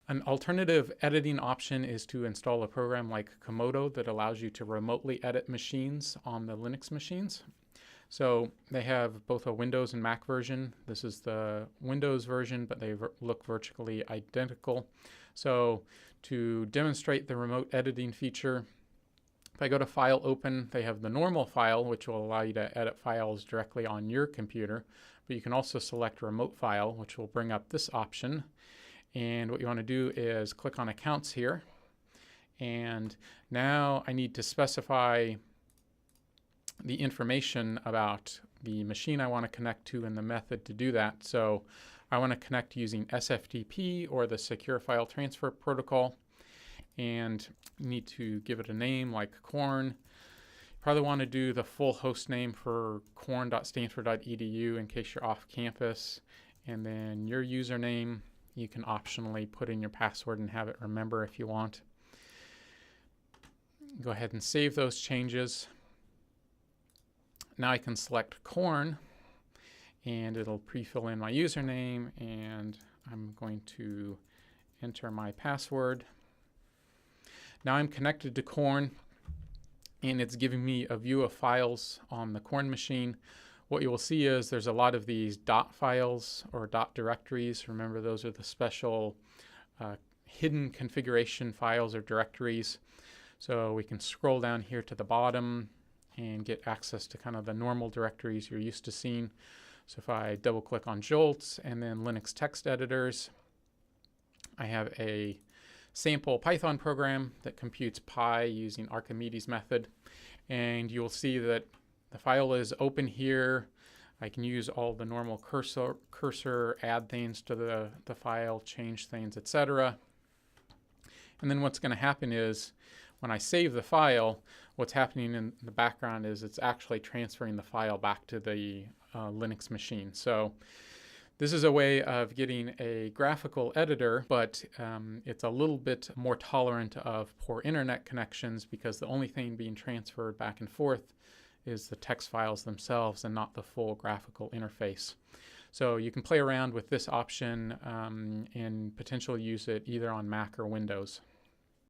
An alternative editing option is to install a program like Komodo that allows you to remotely edit machines on the Linux machines. So they have both a Windows and Mac version. This is the Windows version, but they look virtually identical. So to demonstrate the remote editing feature, if I go to File Open, they have the normal file, which will allow you to edit files directly on your computer. But you can also select Remote File, which will bring up this option. And what you want to do is click on Accounts here. And now I need to specify the information about the machine I want to connect to and the method to do that. So I want to connect using SFTP or the Secure File Transfer Protocol, and you need to give it a name like corn. You probably want to do the full host name for corn.stanford.edu in case you're off campus, and then your username. You can optionally put in your password and have it remember if you want. Go ahead and save those changes. Now I can select corn, and it'll pre-fill in my username, and I'm going to enter my password. Now I'm connected to corn, and it's giving me a view of files on the corn machine. What you will see is there's a lot of these dot files or dot directories. Remember, those are the special hidden configuration files or directories. So we can scroll down here to the bottom and get access to kind of the normal directories you're used to seeing. So if I double click on Jolts and then Linux text editors, I have a sample Python program that computes pi using Archimedes method. And you'll see that the file is open here. I can use all the normal cursor, add things to the file, change things, etc. And then what's going to happen is when I save the file, what's happening in the background is it's actually transferring the file back to the Linux machine. So this is a way of getting a graphical editor, but it's a little bit more tolerant of poor internet connections because the only thing being transferred back and forth is the text files themselves and not the full graphical interface. So you can play around with this option and potentially use it either on Mac or Windows.